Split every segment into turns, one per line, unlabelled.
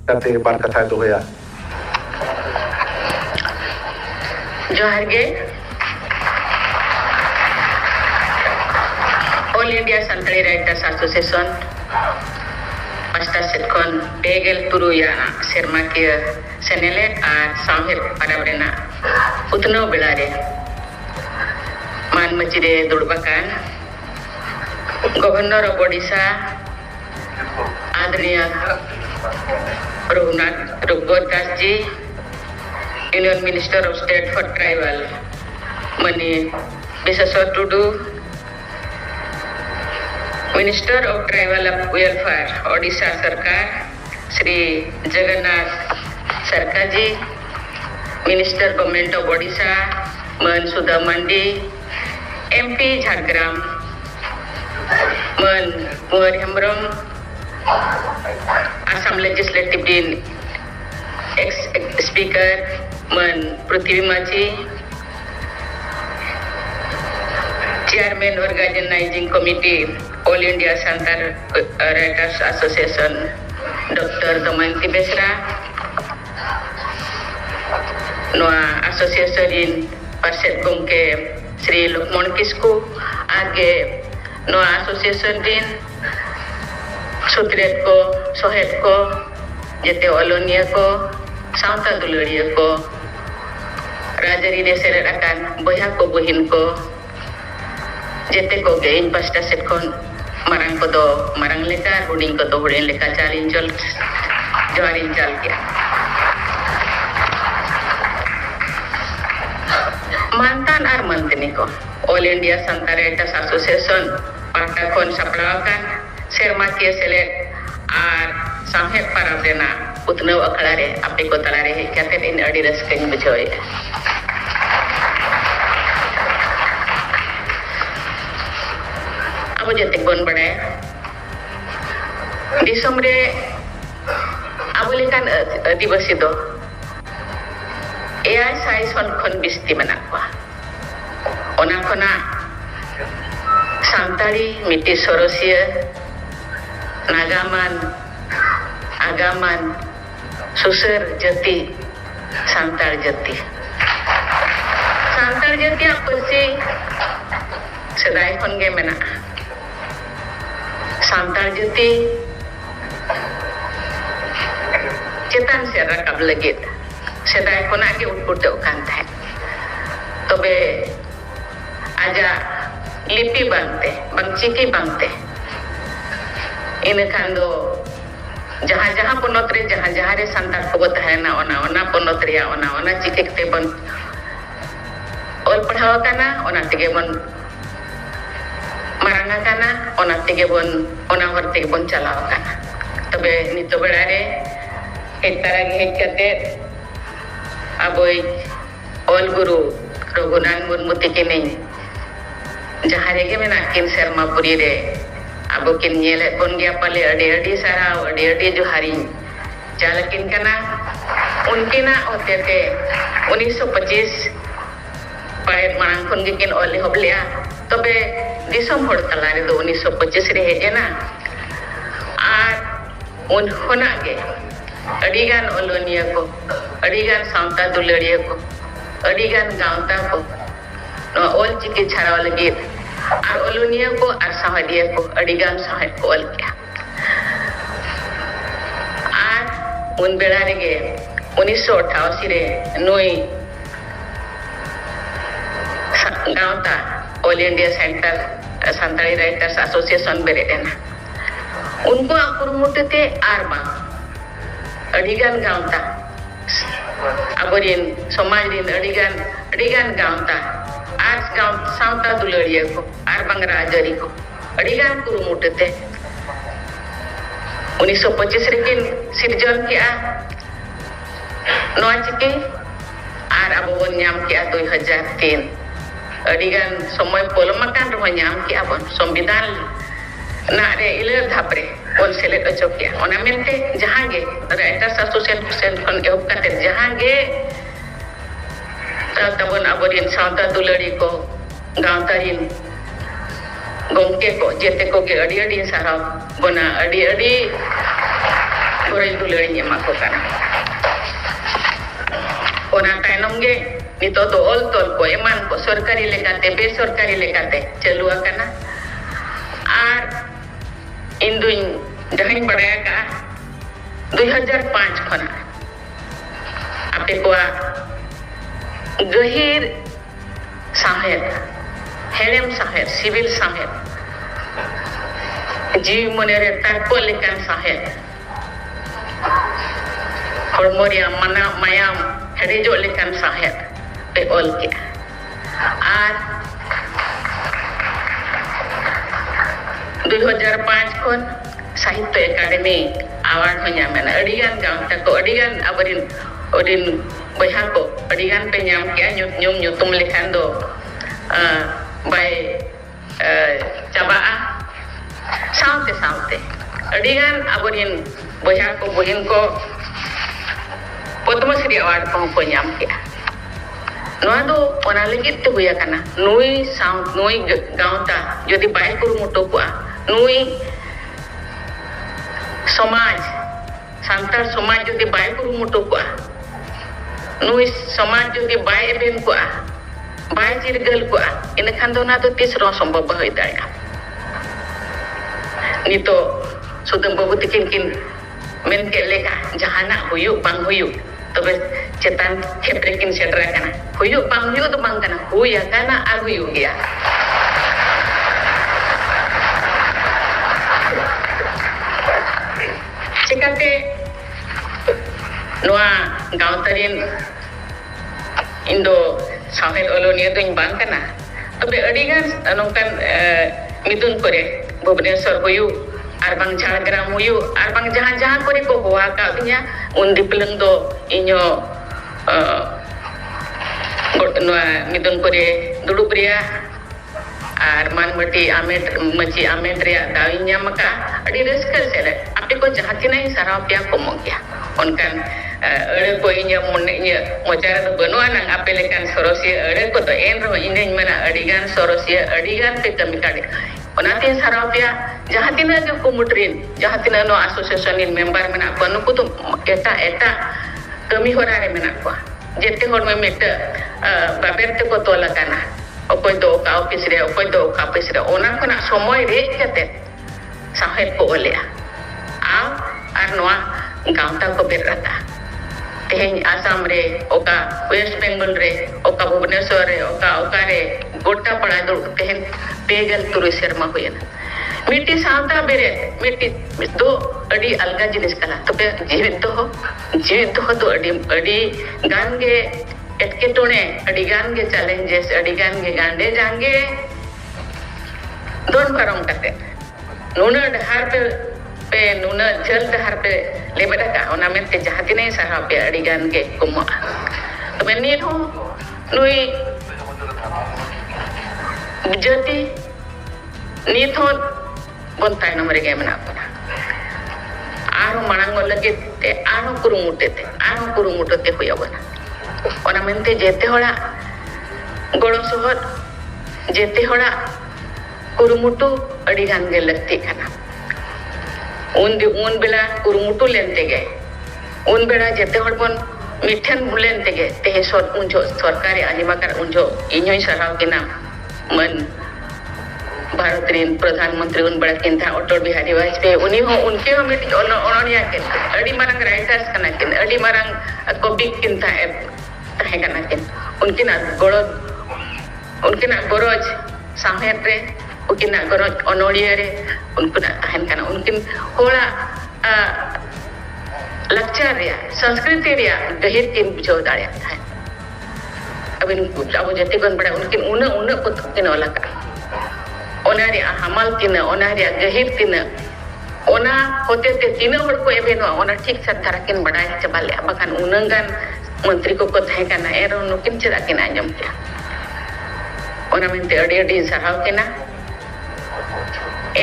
kate bar katha doya.
Johar ge All India Santali Writers Association pasta setkon begel turu ya serma kia senelet ar samhir pada brena utno belare man majire durbakan Governor of Odisha Adriya Raghunath Das ji, Union Minister of State for Tribal Mani Biseswar Tudu, Minister of Tribal Welfare Odisha Sarkar Sri Jagannath Sarkar ji, Minister Government of Odisha Man Sudha Mandi, MP Jhargram Man Muar Hembrom, Assam Legislative Din ex-Speaker Man Prithvi Maji, Chairman Organizing Committee All India Santal Writers Association Dr. Damayanti Besra, Noa Association in Parset Gomke Sri Lukman Kisku, Age Noa Association din Sutret ko, Sohet ko, Jete Olonia ko, Santa Dularia ko, Rajari Deserat akan boyha ko buhin ko, Jete ko gain pasta setkon marang ko do marang leka, huding ko do huding leka jalin jol, jarin jal kya. Mantan ar mantini ko, All India Santa Writers Association parta kon saplawakan serma kia selet ar samhet parabdena utnau akalare ape ko talare kate in adi raskany bujhoy abo jete bon bade disom re abulikan adivasi do AI saison kon bisti manakwa ona kona Santali miti sorosia Nagaman, Agaman, Susur Jati, Santal Jati. Santal Jati apa sih? Sedai kon ge mena. Santal Jati cetan sera kab legit. Sedai kon age utpute kan tha. Tobe aja lipi bangte, bang ciki bangte. Inekan do jaha ponotre jaha re santal ko tahena ona ponotre ya ona cikik te bon ol padhaw kana ona tige bon maranga kana ona tige bon ona hor tige bon chalaw kana tobe nito bedare hetara ge hekate aboy ol guru Raghunath Murmu tikini jaha re ge menakin serma puri re Abo kin nyele kon gya pale adi sarau adi johari jalakin kana unkina hote te 1925 paret marang kon gikin oli hoblia tobe disom hor talare do 1925 re hejena ar un hona ge adigan olonia ko adigan santa dularia ko adigan gaunta ko no ol chiki chharaw lagi ar olonia ko ar sahadia ko adigan sahat ko ol kya ar un belare ge 1988 re noi gaunta All India Central Santali Writers Association beredena unko akurmutete arba adigan gaunta aborin somaj din adigan gaunta आज गांव साउता दुलड़िया को are बंगरा जरी को अड़ीगान कुरुमुटते 1925 रेकिन सिरजन किया नोआ चिके are अब बन ᱧᱟᱢ किया 2003 अड़ीगान समय पोलमाकान रो ᱧᱟᱢ किया बन संविधान ना रे इले धापरे on select ocho किया ओना मेनते जहां गे राइटर्स एसोसिएशन खन एहब काते जहां गे tabon aborin santa dulari ko gauntarin gomke ko jete ko ge adi sarap bona adi ᱜᱚᱨᱚᱡ ᱫᱩᱞᱟᱹᱲᱤᱧ ᱮᱢᱟ ᱠᱚ ᱠᱟᱱᱟ ᱚᱱᱟ ᱛᱟᱭᱱᱚᱢ ᱜᱮ ᱱᱤᱛᱚᱜ ᱫᱚ ᱚᱞ ᱛᱚᱞ ᱠᱚ ᱮᱢᱟᱱ ᱠᱚ ᱥᱚᱨᱠᱟরি ᱞᱮᱠᱟᱛᱮ ᱵᱮᱥᱚᱨᱠᱟরি ᱞᱮᱠᱟᱛᱮ ᱪᱟᱹᱞᱩ ᱟᱠᱟᱱᱟ ᱟᱨ ᱤᱧ ᱫᱩᱧ ᱡᱟᱦᱟᱸᱧ ᱵᱟᱲᱟᱭ ᱟᱠᱟᱜᱼᱟ 2005 ᱠᱷᱚᱱᱟᱜ ᱟᱯᱮ ᱠᱚᱣᱟᱜ ᱜᱟᱹᱦᱤᱨ ᱥᱟᱶᱦᱮᱫ ᱦᱮᱲᱮᱢ ᱥᱟᱶᱦᱮᱫ ᱥᱤᱵᱤᱞ ᱥᱟᱶᱦᱮᱫ ᱡᱤᱣᱤ ᱢᱚᱱᱮᱨᱮ ᱛᱟᱨᱠᱚ ᱞᱮᱠᱟᱱ ᱥᱟᱶᱦᱮᱫ ᱦᱚᱲᱢᱚ ᱨᱮᱭᱟᱜ ᱢᱟᱭᱟᱢ ᱦᱮᱰᱮᱡᱚᱜ ᱞᱮᱠᱟᱱ ᱥᱟᱶᱦᱮᱫ ᱯᱮ ᱚᱞ ᱠᱮᱜᱼᱟ ᱟᱨ 2005 ᱠᱷᱚᱱ ᱥᱟᱦᱤᱛᱛᱚ academy award hon nyamena adigan gaunta ko adigan odin boyha ko adigan pe nyam kya nyutum lekhan do by chabaa saute adigan aborin boyha ko bohin ko Padma Shri award ko nyam kya noa do ona legit te huya kana nui gaunta jodi bay kurumuto ko nui समाज सांतार समाज जदि bye कुरुमुटु को नुई समाज जदि bye एबेन को bye चिरगल को इन खान दो ना तो तीसरो संभव होई दाया नितो सुदम बाबू तिकिन मेन के लेका जहाना हुयु बांग हुयु तबे चेतन क्षेत्र किन सेटरा kana huyu bang huyu to bang kana huya kana ar huyu gya Cikate noa gautarin Indo sahel olonia tuh bang kana tapi adigan nongkan midun kore Bhubaneswar huyu arbang Jhargram huyu arbang jahan kore ko hoa ka nya undi peleng do inyo noa midun kore dulu pria Arman mati amet ria dawinya maka adi reskal sele api ko jahati nai sarapya ko mogya onkan ere ko inya monnya mocara do benua nang apelekan sorosia ere ko to enro indeng mana adigan sorosia adigan pe kami kade onati sarapya jahati na jo ko mutrin jahati na no association in member mana panu ko to eta kami horare mana ko jete hor me meta baberte ko tola kana okoy do ka office re ona kona somoy re jate sahet ko olea ar noa gaunta ko berata teheng Assam re oka West Bengal re oka Bhubaneswar re oka re gota pada do teheng pegal turu serma hoyena miti saanta bere miti do adi alga jinis kala to be jivit ho do adi gange एटकेटोने अडिगान के challenges अडिगान के गांडे जांगे दोन परम करते नूना डहार पे नूना जल डहार पे ले बेटा का ओना में ते जहाती नहीं सहा पे अडिगान के कुमा तो मैं नीट हूँ नुई जति नीट हूँ बनता है नंबर के मना पड़ा आरो मनांगो लगे ते आरो कुरुमुटे ते हुआ बना ona mente jete hora golo sohor jete hora kurumutu adigan ge lakti kana un bela kurumutu lente ge un bela jete hor bon mithen bulente ge te sor unjo sarkari animakar unjo inyoi sarau kina man Bharat rin प्रधानमंत्री उन बड़ा किंता अटल बिहारी वाजपेयी उन्हीं हो उनके हो मिट ओनोनिया के अड़ी मारंग राइटर्स कना किन अड़ी Marang copy किंता tahe kana kin unkina goroj samhet re unkina goroj onoriya re unkina tahen kana unkin hola lakchar ria sanskriti ria gahir kin bujau dare thai abin abo jati kon bada unkin una put kin ola ka onari hamal tina onari gahir tina ona hote te tina hor ko ebeno ona thik sa tharakin badai chabale bakan unangan मंत्री को कथाय kana ero nukin cheda kin anjam kya ona mente adi sarhaw kena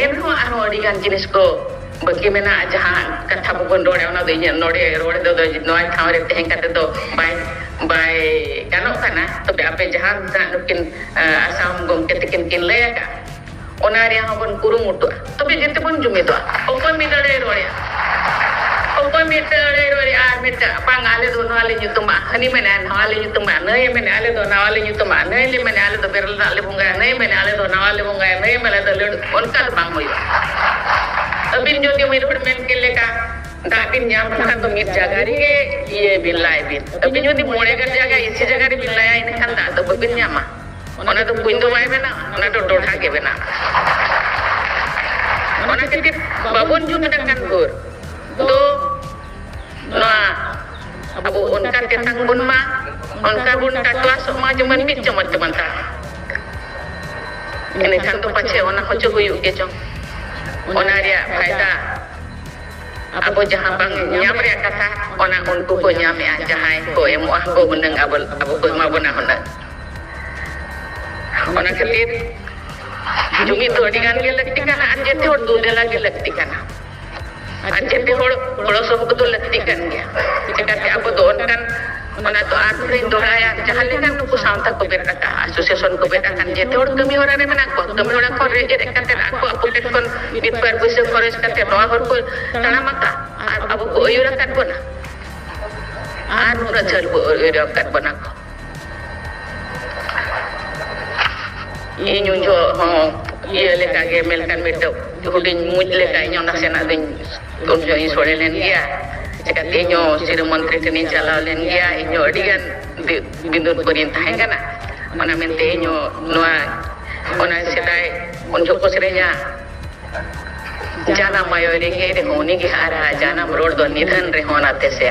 enho aro adigan jinis ko bagi mena jahan katha bugon rode ona do inya rode do noi thawre teheng kate do by gano kana tobe ape jahan nukin asam gomke tikin kin laya ka ona ria hobon kurumutu tobe jete bon jumido okon midale rode Apa minta dari minta pangale do nale nyutuma hani mena nale nyutuma ne mena do nale nyutuma ne le mena do berla nale bunga ne mena do nale bunga ne mena do onka bang moy abin jodi mir men keleka dakin nyam kan to mir jagari ke ye billai bin abin jodi mone gar jaga isi jagari billai ini kan da to babin nyama ona to buindo mai bena ona to dodha ke bena ona ke babon ju medakan gur to abu onka tetang bun ma onka bun ta kelas ma cuman mit cuman ta ini kan to pace ona hojo huyu ke chong ona dia faida abu jahan bang nyam ria kata ona unku ko nyam ya jahai ko emu ko guneng abu ko ma buna hona ona kelir jumi to digan ge lakti kana anje te hor dule lagi lakti kana anje te hor sob ko lakti kan gya cikati abu don kan ona to arre doraya jahale kan ko santa ko ber kata association ko ber kan je te hor kami hora ne mena ko kami hora ko re je kate aku update kon bit par buse forest kate no hor ko tanamata abu ko yura kan bona anu rajal bo yura kan bona ko inyo iya leka ge melkan meto hudin muj leka inyo nasena din konjo isore len dia cekat inyo sira menteri teni chala len dia inyo digan bindut perintah kana mana mente inyo noa ona sedai onjo ko serenya jana mayore ge de honi ge ara jana road do nidhan re hona te se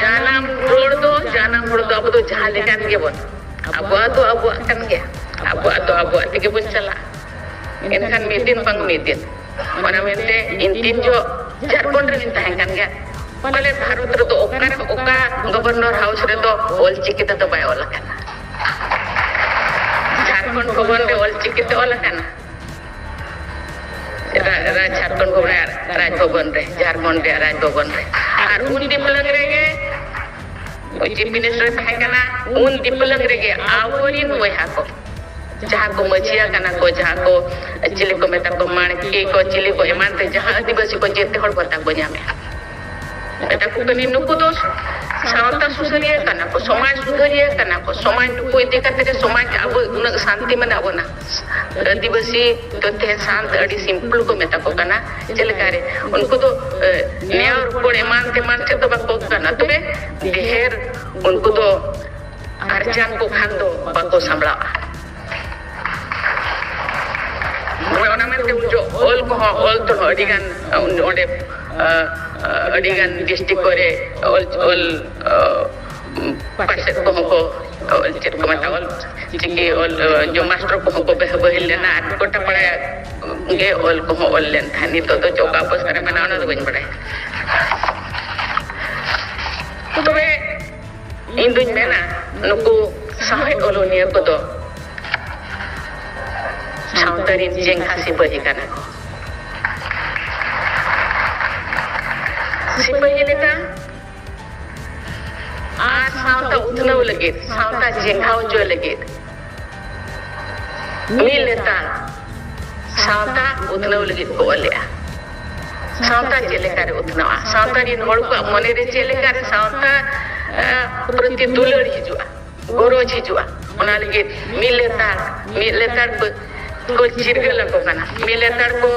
janam road do abu do jale kan ge bon abu kan ge abu tige bun chala enkan meeting pang meeting mana mente intin jo jarbon rin tahan kan ge pale bharut re to oka governor house re to ol chikita to bay ola kana jarbon bhavan re ol chikita ola kana jarbon bhavan raj bhavan re jarbon re raj bhavan re ar undi pelang re ge chief minister tahan kana undi pelang re ge aworin wai hako जहाँ को मछिया कना को जहाँ को chilli को मेता को माणकी को चिली को एमानते जहाँ आदिवासी को जेते हर बता बजा में एटा को कनी नुकु तो सावता सुसरिया कना को समाज सुधरिया कना को समाज नुकु इति कते समाज अब उन शांति में अब ना आदिवासी तो ते शांत अडी सिंपल को मेता को कना चलकारे उनको तो न्याय को एमानते मानते तो बाको कना तबे देहर उनको तो अर्जन को खांदो बाको संभला ona mente unjo ol to adigan onde adigan district kore ol paset ko chet ko mata ol chiki ol jo master ko behilena kota pare ge ol ko ol len thani to joka pas kare mana ona do bain padai tobe induñ mena nuku sahay olonia ko do साउंडरीन जेंग खासी बही kana ko सिपाही लेका आज साउंडा उतनव लगेत साउंडा जेंगाव जो लगेत मिल लेता साउंडा उतनव लगेत को लिया साउंडा जेले करे उतनवा साउंडरीन होड़ को मने रे जेले करे साउंडा प्रति दुलड़ हिजुआ गोरोज हिजुआ ओना लगेत मिल लेता को चिरगल को kana militer को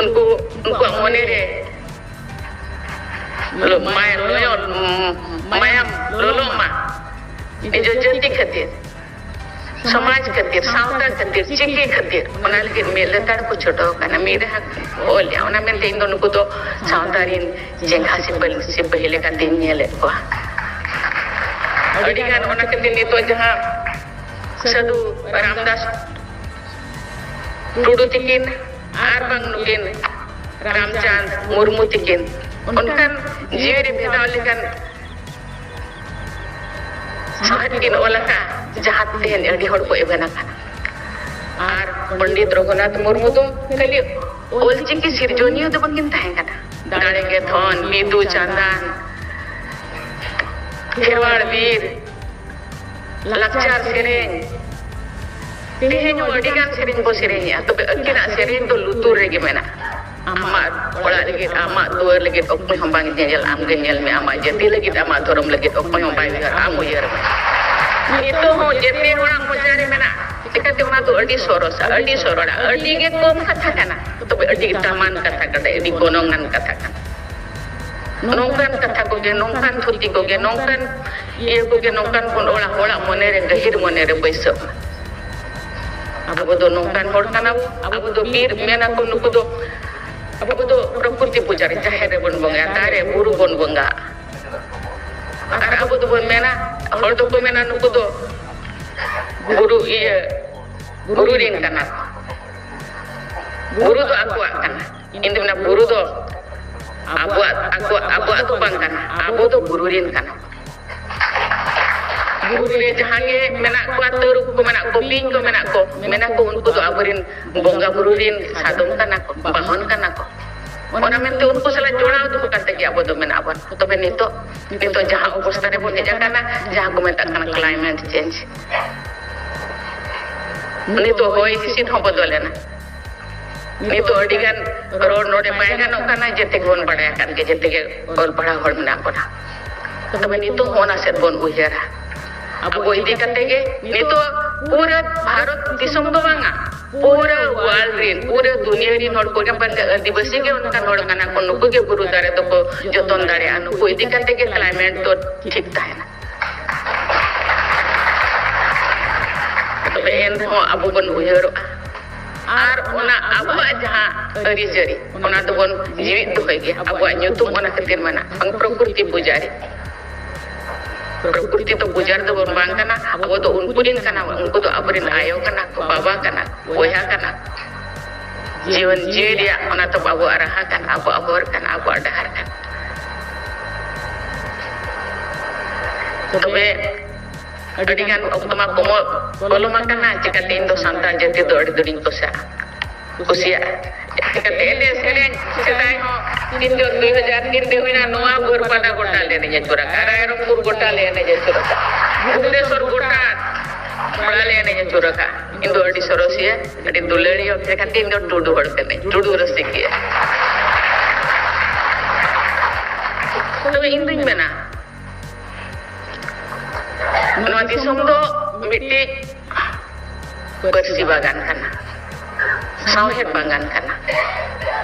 उनको मने रे लो मायम लोलोमा जो जति खातिर समाज खातिर सावता खातिर चिकी खातिर ओना लगे militer को छोटो kana मेरे हक ओल्या ओना मेंते इन दोनों को तो सावतारिन जेंगा से पहले का दिन नेले को अडिगान ओना के दिन तो जहां साधु रामदास टुडू तिकिन आर बंग नुकिन रामचंद मुर्मू तिकिन उनकन जीवरी भेदाव लेकन साहतिन ओलका जहाते हैं अडी हड़ को एबना kana आर पंडित रघुनाथ मुर्मू तो खाली ओलचिकी सिरजोनियो तो बंगिन ताहे kana दाड़े के थन मीतू चंदन खेवाड़ वीर लक्चार सेरेन तेहेन अडिगान सेरेन बो सेरेन या तो अकिना सेरेन तो लुतुर रेगे मेना amat orang lagi amat dua lagi oknum yang bang nyel am nyel me amat jadi lagi amat orang lagi oknum yang bang amu yer itu ho jadi orang mencari mana jika tiada tu adi sorora adi ke kom kata kana tapi adi taman kata kata adi gonongan kata kana nongkan kata ko ge nongkan thuti ko ge nongkan ia ko ge nongkan pun olah monere gahir monere baiso abu do nongkan hor kana abu do bir mena ko nuku do abu do prakriti pujari jahere bon bonga tare buru bon bonga ar abu do bon mena hor do ko mena nuku do guru iya guru rin kana guru do aku kana indi na guru do aku bang kana abu do guru rin kana guru rin jahange mena ko atur ko mena ko bing ko mena ko unku do aburin bonga guru rin sadom kana ko bahon kana ko ona mente unku sala jodao do kata ki abu do mena abon to ben nito jaha obostha re bon eja kana jaha ko meta kana climate change nito hoy hisit ho bodole na nito adigan road node paega no kana jete gon badaya kan ke jete ke ol pada hor mena ko na to nito hona set bon uhera abo idi katege nito pura bharat disam do banga pura world rin pura dunia rin hor ko kan adivasi ke unkan hor kana ko nuku ke guru dare to ko joton dare anu ko idi katege climate to thik ta hai na en ho abu bon uyero ar ona abu aja ari jari ona to bon jiwit to hoye abu nyutum ona khatir mana ang prakriti pujari prakriti to pujar do bon bang kana abu to unkurin kana unku to aburin ayo kana baba kana boya kana jiwan jeria ona to abu araha kana abu abor kana abu adahar kana tobe adigan okuma komo kolo makana jika tindo santan jati do adi during kosa kusia jika tele selen sedai ho tindo 2003 de huina noa bor pada gota lene je chura kara ero pur gota lene je chura bhuvneswar gota bada lene je chura ka indo adi sorosia adi dulari o jika tindo tudu hodkane tudu rasikia to inding mena no disam do miti persibagan kana sawhet bangan kana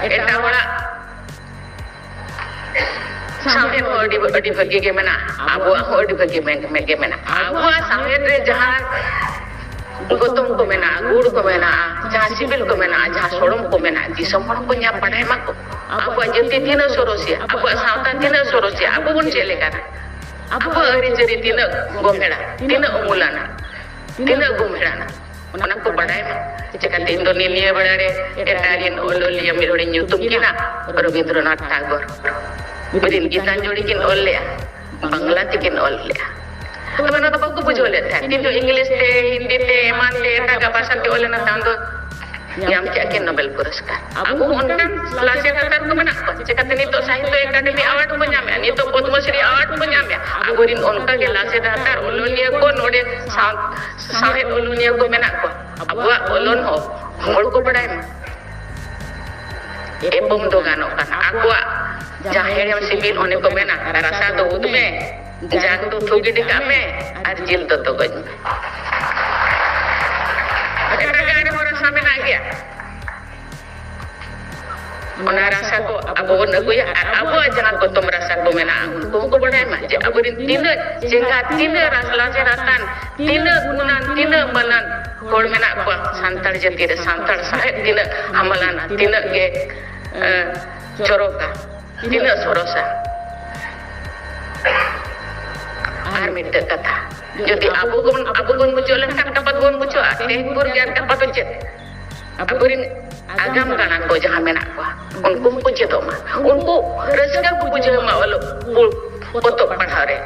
eta wala sawhet odi bagi ke mana abu odi bagi mege mana abu sawhet re jahan gotom ko mena gur ko mena jahan sibil ko mena jahan sorom ko mena disam hor ko nya padai mak abu jati tina sorosia abu sauta tina sorosia abu bun chele kana abu hari jadi tina gomera tina umulana tina gomera ona ko badai ma jika Indonesia badare Italian ololia mirore nyutum kina Rabindranath Tagore birin Gitanjali kin olya Bangla tikin olya to na to ko bujole ta tindo English te Hindi te man te ta bahasa te olena tando yang cekin Nobel Puraskar. Abu unkan selasa katar ko mana ko. Cekat nito Sahitya Academy Award ko nyame. Nito Padma Shri Award ko nyame. Abu rin unka ke lase datar olonia ko node sahit olonia ko mena ko. Abu olon ho. Hol ko badai ma. Ebom do gano kan. Aku jahir yang sibil one ko mena. Rasa to udme. Jang to thugi dikame. Arjil to goj. Sampai ona rasa ko abu naku ya abu jangan ko tom rasa ko mena ko badai ma je abu rin tina jengka tina rasla jeratan tina gunan tina manan hor mena ko santar jati re santar sahet tina hamalana tina ge choroka tina sorosa ar mitte kata jadi abu gun mujolan kan kapat gun mujo teh gur jan kapat ucet abu rin agam kana ko jaha mena ko unku puji to ma unku raska ko puji ma walo poto padhare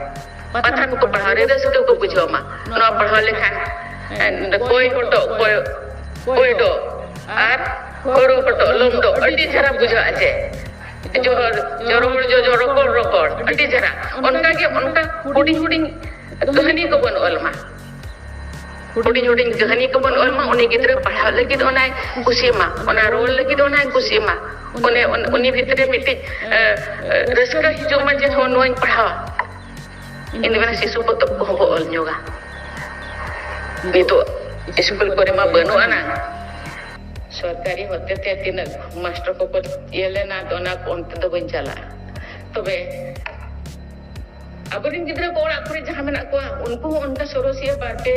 pathan ko padhare raska ko puji ma no padhale kan koi hoto koi do ar koru hoto lom do adi jara buja aje joro rokor adi jara onka huding kahani ko bon olma huding kahani ko bon ol ma uni gidra padhaw lagi onai kusi ma ona rol lagi onai kusi ma uni bhitre miti raska hijau ma je honoi padhaw ini mana sisu potop ko ol nyoga itu school kore ma banu ana सरकारी होते थे तीन master को ये लेना दोना कौन तो बन चला तो बे अब इन जिधर को और पूरे जहाँ में ना को उनको उनका सरोसिया बाटे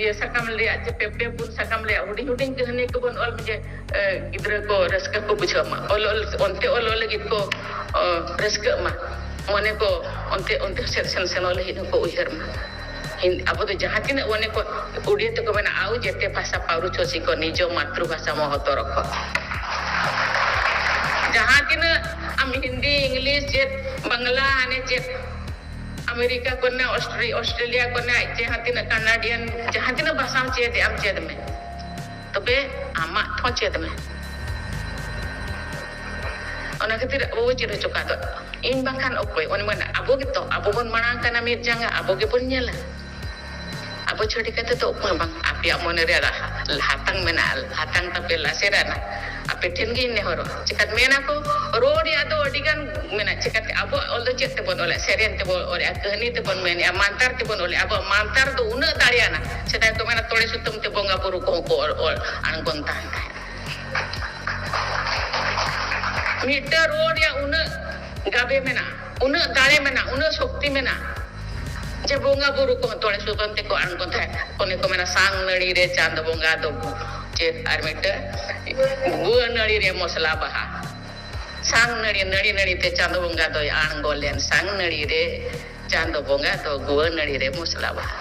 ये सकम ले आज पेपे पुन सकम ले उड़ी कहने को बन और मुझे जिधर को रस्का को बुझा मा ओल लगी को रस्का मा मने को उनते सेन ओल ही को उहर मा अब तो जहाँ तीन wane ko udia to ko mena au jete bahasa paru chosi ko nijo matrubhasa mohoto rokho जहाँ तीन am Hindi English jet Bangla ane jet Amerika ko na Australia ko na जहाँ तीन Canadian जहाँ तीन bahasa jet am jet में तो बे ama थो jet में ona khatir abo jet choka do in bangkan okoy on mana abo gitu abo bon manang kana mir janga abo ge pun nyala abo chodi kata to bang api amone re hatang menal hatang tapi laserana api thengi ne horo cikat mena ko road ya do digan mena cikat abo oldo cette bon ole seren te bon ole akani te bon mena mantar te bon ole abo mantar do una dariana sedai ko mena tole sutum te bonga puru ko ol angon tan meter road ya una gabe mena una dare mena una shokti mena je bonga buru ko tole subante ko an kon thai kone ko mena sang nadi re chand bonga do je armita gua nadi re mosla baha sang nadi te chand bonga do an golen sang nadi re chand bonga do gua nadi re mosla baha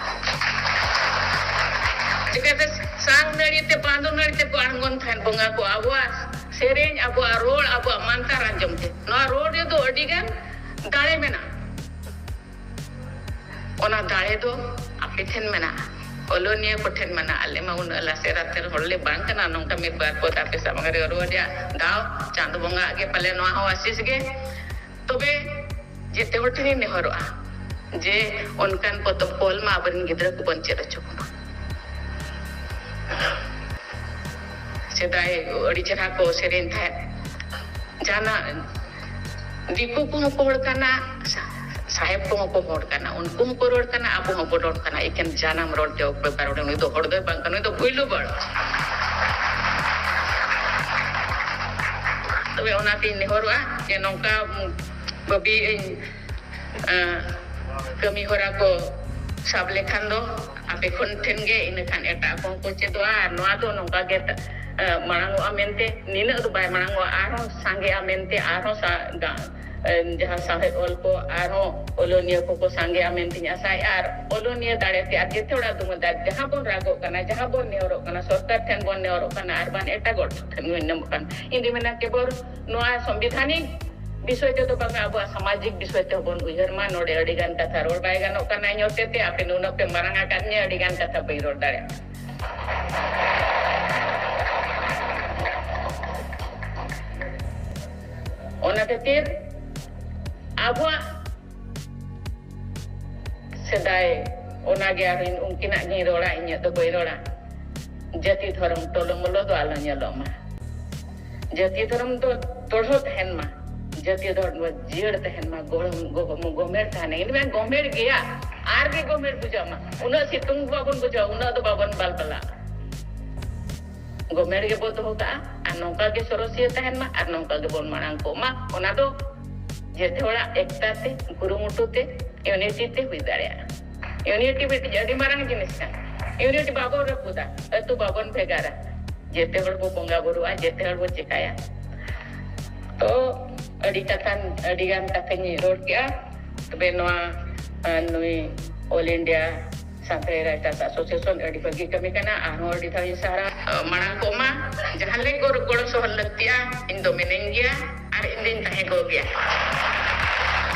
jika sang nadi te pandu nadi te ko an gon thai bonga ko awas sereng abu rol abu mantar anjom te no road do adigan dale mena ona dale do apithen mena olonia pothen mena ale ma un ala serater holle bang kana nongka mir bar ko tapi samangare road ya dao chand bonga age pale no ho asis ge tobe jete hotini ne horoa je onkan potop pol ma abarin gidra ko bonche rachukuma sedai adi cerah ko seren thai jana dipu ko hor kana saheb ko hor kana unku ko hor kana abu ko hor kana iken jana rod te ok par ode do hor do bang kana do builu bal tobe ona tin ne horwa je nongka babi kami hora ko sab lekhan do ape konten ge ina kan eta ko chedo noa do nongka ge manango amente nina do bai manango aro sange amente aro sa jaha sahe ol ko aro olonia ko sange amente nya sai ar olonia dare te ate thoda dum da jaha bon rago kana jaha bon neoro kana sarkar ten bon neoro kana arban eta god ten nam kan indi mena ke bor noa संविधानिक বিষয় তো বাংলা আবু সামাজিক বিষয় তো বন উইহার মা নড়ে আডিগান কথা রোড বাই গানো কানা ñote te ape nuno pe maranga kannya aডিগান কথা bai rod dare ona khatir abu sedai ona ge arin unkina ni rola inya to bai rola jati dharam tolomolo do alanya loma jati dharam to torho hen ma jati dharam jir tehen ma gomer thane ini men gomer gaya ar ge gomer bujama una situng babon buja una do babon balbala gomer ge boto hoka anongka ge sorosia tehen ma anongka ge bon manang ko ma ona do jete hola ekta te gurumutu te unity te hui dare unity be jadi marang jinis kan unity babon rapuda tu babon begara jete hol bo bonga buru a jete hol bo cikaya to adigan katanya road kya tobe noa nui all India Santri Writers Association adi bagi kami kana anu adi thawi sahara manang koma jahan le gor sohal laktia indo menengia ar indin tahe go gya